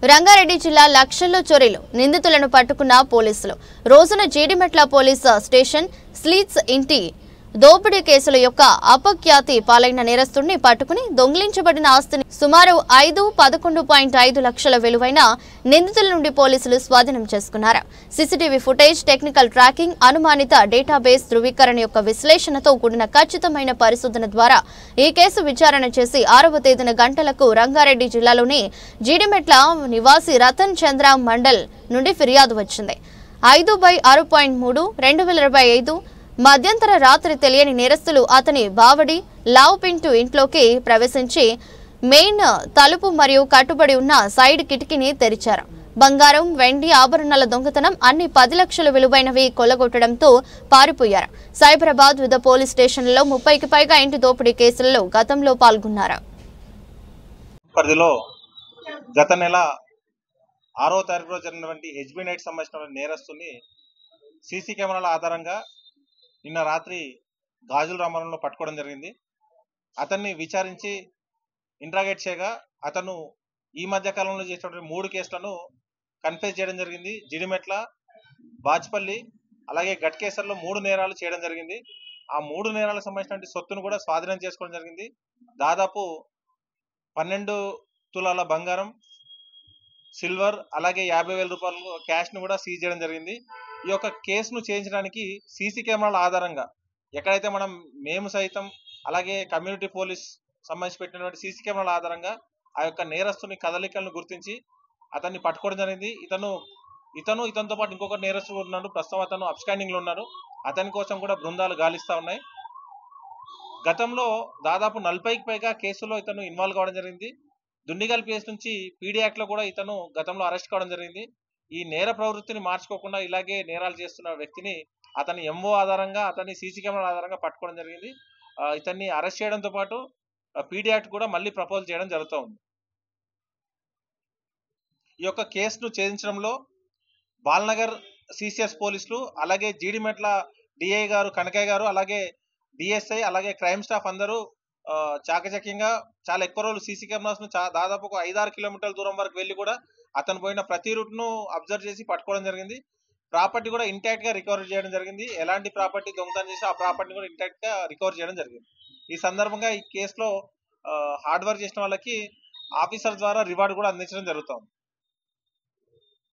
రంగారెడ్డి జిల్లా లక్షల్లో చోరీలు నిందితులను పట్టుకున్న పోలీసులు రోజున జీడిమెట్ల పోలీస్ స్టేషన్ స్లీట్స్ ఇంటి దోపిడీ కేసుల యొక్క అపఖ్యాతి పాలైన నేరస్తుడిని పట్టుకుని దొంగిలించబడిన ఆస్తిని సుమారు 11.5 లక్షల విలువైన నిందితుల నుండి పోలీసులు స్వాధీనం చేసుకున్నారు. సీసీటీవీ ఫుటేజ్, టెక్నికల్ ట్రాకింగ్, అనుమానిత డేటాబేస్ ధృవీకరణ యొక్క విశ్లేషణతో కూడిన ఖచ్చితమైన పరిశోధన ద్వారా ఈ కేసు విచారణ చేసి 6వ తేదీన గంటలకు రంగారెడ్డి జిల్లాలోని జీడిమెట్ల నివాసి రతన్ చంద్ర మండల్ నుండి ఫిర్యాదు వచ్చింది. 5/6.3 2025 మధ్యంతర రాత్రి తెలియని నేరస్తులు అతని బావడి లావుపింటు ఇంట్లోకి ప్రవేశించి మెయిన్ తలుపు మరియు కట్టుబడి ఉన్న సైడ్ కిటికీని తెరిచారు. బంగారం, వెండి ఆభరణాల దొంగతనం అన్ని 10 లక్షల విలువైనవి కొల్లగొట్టడంతో పారిపోయారు. సైబరాబాద్ వివిధ పోలీస్ స్టేషన్లలో 30కి పైగా ఇంటి దోపిడీ కేసులలో గతంలో పాల్గొన్నారు. పరిధిలో గత నెల 6వ తారీఖులో జరిగినటువంటి హెచ్బీ నైట్ సంబంధించిన నేరస్తుని సీసీ కెమెరాల ఆధారంగా నిన్న రాత్రి గాజుల రామారంలో పట్టుకోవడం జరిగింది. అతన్ని విచారించి ఇంట్రాగేట్ చేయగా అతను ఈ మధ్య కాలంలో చేసినటువంటి 3 కేసులను కన్ఫెస్ చేయడం జరిగింది. జిడిమెట్ల, బాచ్పల్లి అలాగే గట్కేసర్లో 3 నేరాలు చేయడం జరిగింది. ఆ 3 నేరాలకు సంబంధించినటువంటి సొత్తును కూడా స్వాధీనం చేసుకోవడం జరిగింది. దాదాపు 12 తులాల బంగారం, సిల్వర్ అలాగే 50,000 రూపాయలు క్యాష్ను కూడా సీజ్ చేయడం జరిగింది. ఈ యొక్క కేసును చేయించడానికి సీసీ కెమెరాల ఆధారంగా ఎక్కడైతే మేము సైతం అలాగే కమ్యూనిటీ పోలీస్ సంబంధించి పెట్టినటువంటి సీసీ కెమెరాల ఆధారంగా ఆ యొక్క నేరస్తుని కదలికలను గుర్తించి అతన్ని పట్టుకోవడం జరిగింది. ఇతనితో పాటు ఇంకొక నేరస్తుడు ఉన్నాడు. ప్రస్తుతం అతను అబ్స్టాండింగ్ లో ఉన్నారు. అతని కోసం కూడా బృందాలు గాలిస్తా ఉన్నాయి. గతంలో దాదాపు 40కి పైగా కేసులో ఇతను ఇన్వాల్వ్ కావడం జరిగింది. దుండిగల్ కేసు నుంచి పీడీ యాక్ట్ లో కూడా ఇతను గతంలో అరెస్ట్ కావడం జరిగింది. ఈ నేర ప్రవృత్తిని మార్చుకోకుండా ఇలాగే నేరాలు చేస్తున్న వ్యక్తిని అతని ఎంఓ ఆధారంగా అతని సీసీ కెమెరా ఆధారంగా పట్టుకోవడం జరిగింది. ఇతన్ని అరెస్ట్ చేయడంతో పాటు పీడీ యాక్ట్ కూడా మళ్ళీ ప్రపోజ్ చేయడం జరుగుతూ ఉంది. ఈ యొక్క కేసును ఛేదించడంలో బాల్నగర్ సిసిఎస్ పోలీసులు అలాగే జీడిమెట్ల డిఐ గారు కనకయ్య గారు అలాగే డిఎస్ఐ అలాగే క్రైమ్ స్టాఫ్ అందరూ చాకచక్యంగా చాలా ఎక్కువ రోజులు సీసీ కెమెరాస్ ను దాదాపు ఒక 5-6 కిలోమీటర్ల దూరం వరకు వెళ్ళి కూడా అతను పోయిన ప్రతి రూట్ ను అబ్జర్వ్ చేసి పట్టుకోవడం జరిగింది. ప్రాపర్టీ కూడా ఇంటాక్ట్ గా రికవర్ చేయడం జరిగింది. ఎలాంటి ప్రాపర్టీ దొంగతనం చేసి ఆ ప్రాపర్టీ కూడా ఇంటాక్ట్ గా రికవర్ చేయడం జరిగింది. ఈ సందర్భంగా ఈ కేసులో హార్డ్ వర్క్ చేసిన వాళ్ళకి ఆఫీసర్ ద్వారా రివార్డు కూడా అందించడం జరుగుతుంది.